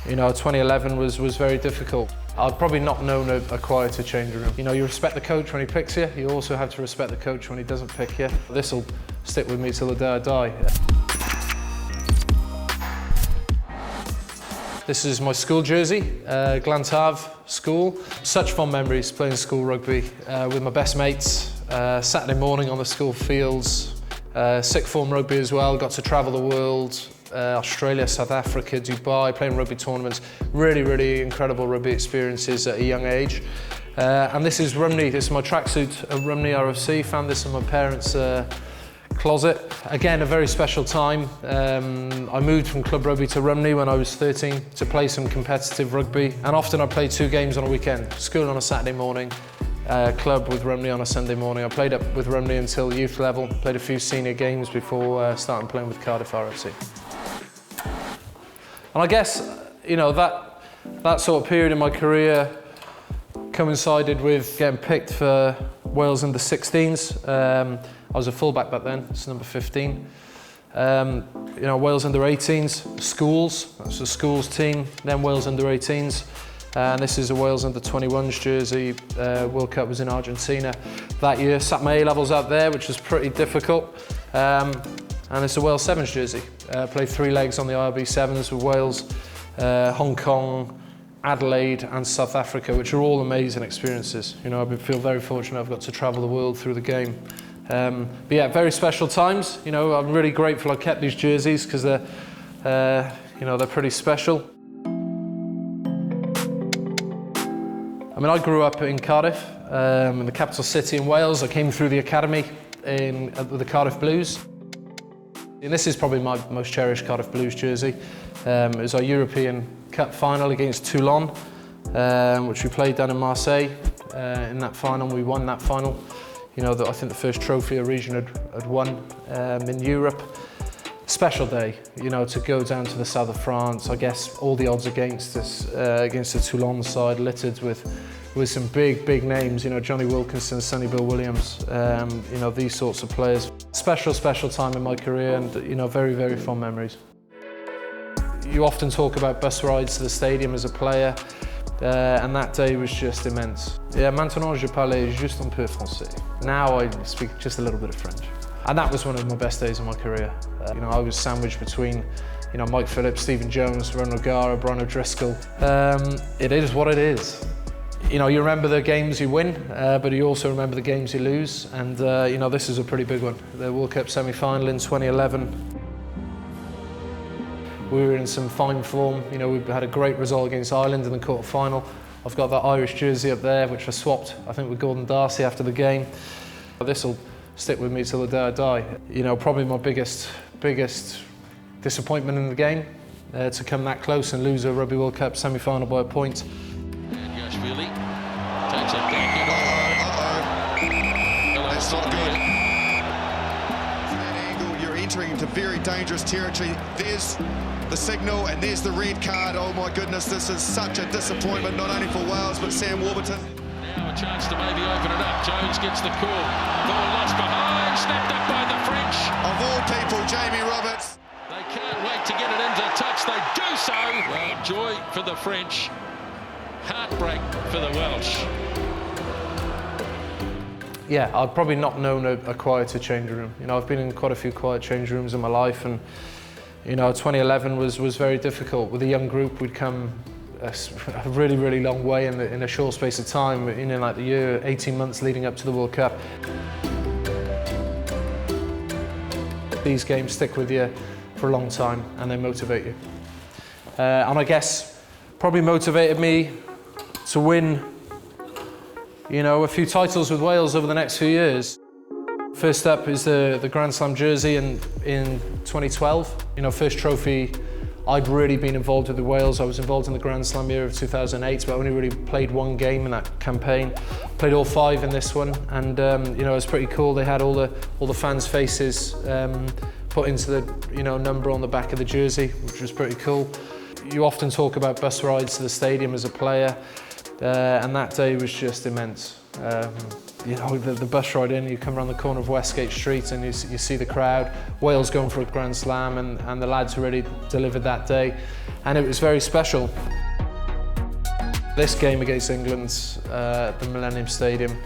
You know, 2011 was very difficult. I've probably not known a quieter changing room. You know, you respect the coach when he picks you, you also have to respect the coach when he doesn't pick you. This will stick with me till the day I die. This is my school jersey, Glantave School. Such fond memories playing school rugby with my best mates. Saturday morning on the school fields. Sixth form rugby as well, got to travel the world. Australia, South Africa, Dubai, playing rugby tournaments. Really incredible rugby experiences at a young age. And this is Rumney, this is my tracksuit at Rumney RFC. Found this in my parents' closet. Again, a very special time. I moved from club rugby to Rumney when I was 13 to play some competitive rugby. And often I played 2 games on a weekend. School on a Saturday morning, club with Rumney on a Sunday morning. I played up with Rumney until youth level, played a few senior games before starting playing with Cardiff RFC. And I guess, you know, that sort of period in my career coincided with getting picked for Wales under 16s. I was a fullback back then, it's number 15. You know, Wales under 18s, schools, that's a schools team, then Wales under 18s. And this is a Wales under 21s jersey. World Cup was in Argentina that year. Sat my A levels out there, which was pretty difficult. And it's a Wales Sevens jersey. Played 3 legs on the IRB Sevens with Wales, Hong Kong, Adelaide and South Africa, which are all amazing experiences. You know, I feel very fortunate I've got to travel the world through the game. But yeah, very special times. You know, I'm really grateful I kept these jerseys because they're, you know, they're pretty special. I mean, I grew up in Cardiff, in the capital city in Wales. I came through the academy with the Cardiff Blues. And this is probably my most cherished Cardiff Blues jersey. It was our European Cup final against Toulon, which we played down in Marseille. In that final, we won that final. You know, I think the first trophy a region had won in Europe. Special day, you know, to go down to the south of France. I guess all the odds against us, against the Toulon side, littered with some big names, you know, Johnny Wilkinson, Sonny Bill Williams, you know, these sorts of players. Special time in my career and, you know, very fond memories. You often talk about bus rides to the stadium as a player, and that day was just immense. Yeah, maintenant je parle juste un peu français. Now I speak just a little bit of French. And that was one of my best days of my career. You know, I was sandwiched between, you know, Mike Phillips, Stephen Jones, Ron O'Gara, Brian O'Driscoll. It is what it is. You know, you remember the games you win, but you also remember the games you lose. And, you know, this is a pretty big one. The World Cup semi-final in 2011. We were in some fine form. You know, we had a great result against Ireland in the quarter-final. I've got that Irish jersey up there, which I swapped, I think, with Gordon Darcy after the game. This will stick with me till the day I die. You know, probably my biggest disappointment in the game, to come that close and lose a Rugby World Cup semi-final by a point. Takes it back That's not good. That angle, you're entering into very dangerous territory. There's the signal and there's the red card. Oh my goodness, this is such a disappointment, not only for Wales, but Sam Warburton. Now a chance to maybe open it up. Jones gets the call. Ball lost behind, snapped up by the French. Of all people, Jamie Roberts. They can't wait to get it into touch. They do so. Well, joy for the French. Heartbreak for the Welsh. Yeah, I've probably not known a quieter changing room. You know, I've been in quite a few quiet changing rooms in my life, and you know, 2011 was very difficult. With a young group, we'd come a really long way in a short space of time. You know, like the year, 18 months leading up to the World Cup. These games stick with you for a long time, and they motivate you. And I guess probably motivated me to win, you know, a few titles with Wales over the next few years. First up is the Grand Slam jersey in 2012. You know, first trophy I'd really been involved with Wales. I was involved in the Grand Slam year of 2008, but I only really played 1 game in that campaign. Played all 5 in this one, and you know, it was pretty cool. They had all the fans' faces put into the, you know, number on the back of the jersey, which was pretty cool. You often talk about bus rides to the stadium as a player, and that day was just immense. You know, the bus ride in, you come around the corner of Westgate Street and you see the crowd, Wales going for a Grand Slam, and the lads already delivered that day, and it was very special. This game against England at the Millennium Stadium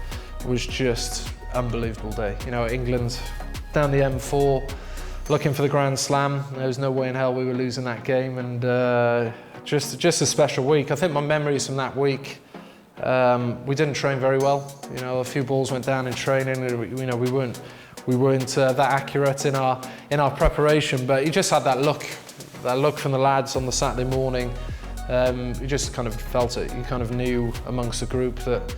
was just unbelievable day. You know, England down the M4, looking for the Grand Slam. There was no way in hell we were losing that game, and just a special week. I think my memories from that week, we didn't train very well. You know, a few balls went down in training. You know, we weren't that accurate in our preparation. But you just had that look from the lads on the Saturday morning. You just kind of felt it. You kind of knew amongst the group that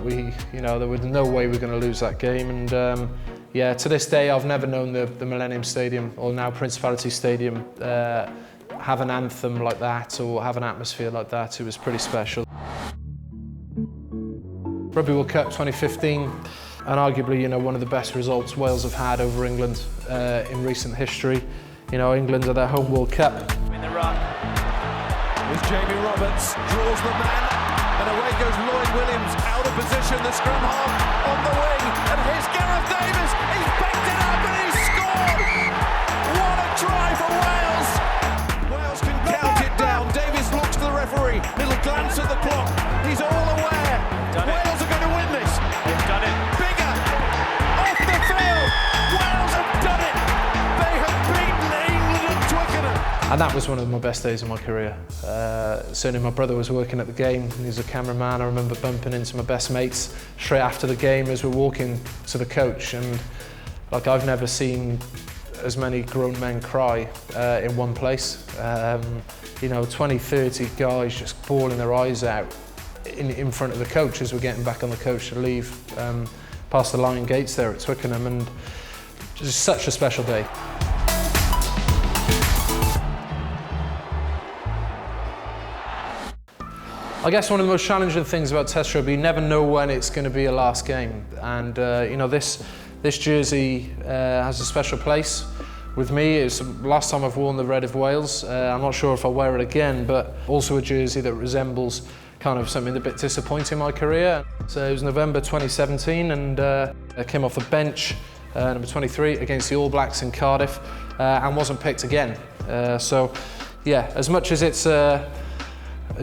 we, you know, there was no way we were going to lose that game. And yeah, to this day, I've never known the Millennium Stadium, or now Principality Stadium, have an anthem like that or have an atmosphere like that. It was pretty special. Rugby World Cup 2015, and arguably, you know, one of the best results Wales have had over England in recent history. You know, England are their home World Cup. In the run, with Jamie Roberts, draws the man, and away goes Lloyd Williams, out of position, the scrum half on the wing, and here's Gareth Davies, he's backed it up and he's scored! What a try for Wales! Wales can count it down, Davies looks to the referee, little glance at the clock, he's all aware. Wales are going to win this. They've done it. Bigger. Off the field. Wales have done it. They have beaten England at Twickenham. And that was one of my best days of my career. Certainly my brother was working at the game. He was a cameraman. I remember bumping into my best mates straight after the game as we're walking to the coach. And like, I've never seen as many grown men cry in one place. You know, 20, 30 guys just bawling their eyes out in front of the coach as we're getting back on the coach to leave past the Lion Gates there at Twickenham, and just such a special day. I guess one of the most challenging things about Test rugby, you never know when it's going to be your last game, and you know, this jersey has a special place with me. It's the last time I've worn the red of Wales. I'm not sure if I'll wear it again, but also a jersey that resembles kind of something a bit disappointing in my career. So it was November 2017, and I came off the bench, number 23, against the All Blacks in Cardiff, and wasn't picked again. So yeah, as much as it's a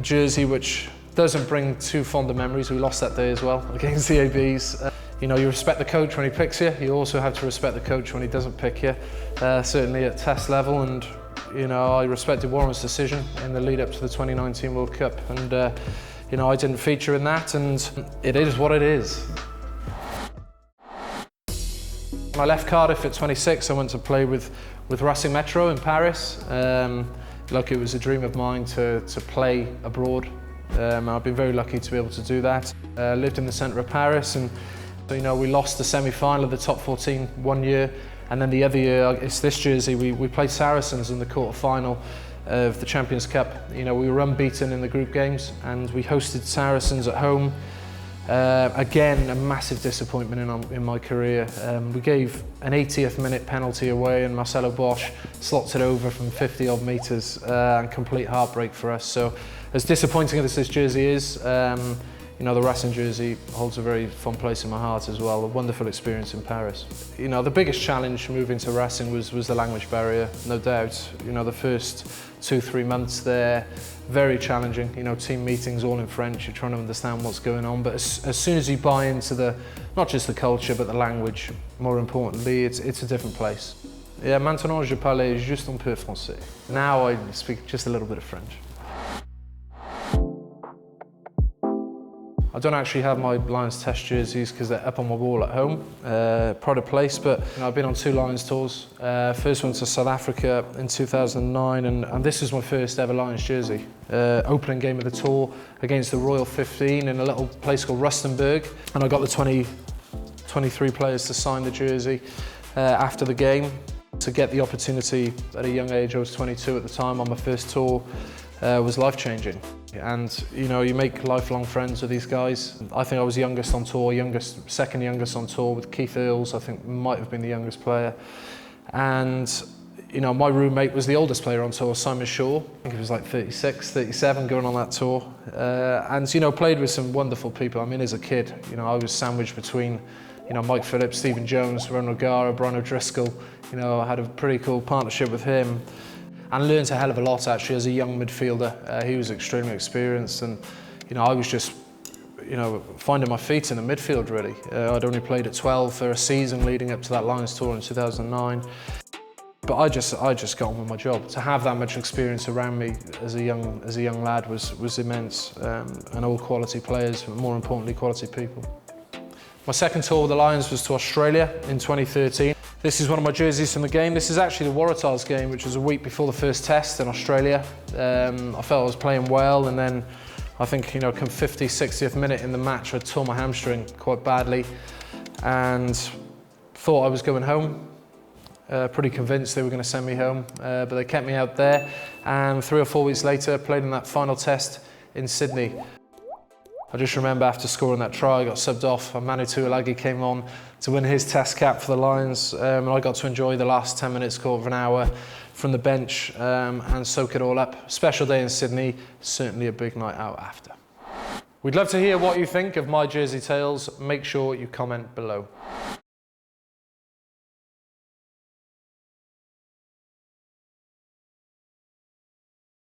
jersey which doesn't bring too fond of memories, we lost that day as well against the ABs. You know, you respect the coach when he picks you, you also have to respect the coach when he doesn't pick you, certainly at Test level. And you know, I respected Warren's decision in the lead up to the 2019 World Cup, and you know, I didn't feature in that, and it is what it is. When I left Cardiff at 26, I went to play with Racing Metro in Paris. Look, it was a dream of mine to play abroad. I've been very lucky to be able to do that. Lived in the centre of Paris, and you know, we lost the semi-final of the top 14 one year, and then the other year, it's this jersey, we played Saracens in the quarter-final of the Champions Cup. You know, we were unbeaten in the group games, and we hosted Saracens at home. Again, a massive disappointment in my career. We gave an 80th minute penalty away, and Marcelo Bosch slots it over from 50 odd metres, and complete heartbreak for us. So, as disappointing as this jersey is, you know, the Racing jersey holds a very fond place in my heart as well. A wonderful experience in Paris. You know, the biggest challenge moving to Racing was the language barrier, no doubt. You know, the first 2-3 months there, very challenging. You know, team meetings all in French, you're trying to understand what's going on. But as soon as you buy into not just the culture, but the language, more importantly, it's a different place. Yeah, maintenant je parle juste un peu français. Now I speak just a little bit of French. I don't actually have my Lions Test jerseys because they're up on my wall at home, pride of place, but you know, I've been on 2 Lions tours. First one to South Africa in 2009, and this was my first ever Lions jersey. Opening game of the tour against the Royal 15 in a little place called Rustenburg, and I got the 23 players to sign the jersey after the game. To get the opportunity at a young age, I was 22 at the time, on my first tour, was life-changing. And you know, you make lifelong friends with these guys. I think I was youngest on tour, second youngest on tour, with Keith Earls, I think might have been the youngest player. And You know, my roommate was the oldest player on tour, Simon Shaw. I think he was like 36, 37 going on that tour. And, you know, played with some wonderful people. I mean, as a kid, you know, I was sandwiched between, you know, Mike Phillips, Stephen Jones, Ron O'Gara, Brian O'Driscoll. You know, I had a pretty cool partnership with him and learned a hell of a lot, actually, as a young midfielder. He was extremely experienced and, you know, I was just, you know, finding my feet in the midfield, really. I'd only played at 12 for a season leading up to that Lions tour in 2009. But I just got on with my job. To have that much experience around me as a young lad was immense, and all quality players, but more importantly, quality people. My second tour with the Lions was to Australia in 2013. This is one of my jerseys from the game. This is actually the Waratahs game, which was a week before the first test in Australia. I felt I was playing well, and then I think, you know, come 50th, 60th minute in the match, I tore my hamstring quite badly, and thought I was going home. Pretty convinced they were going to send me home, but they kept me out there, and 3 or 4 weeks later played in that final test in Sydney. I just remember after scoring that try I got subbed off and Manu Tuilagi came on to win his test cap for the Lions, and I got to enjoy the last 10 minutes, quarter of an hour from the bench and soak it all up. Special day in Sydney, certainly a big night out after. We'd love to hear what you think of my Jersey Tales. Make sure you comment below.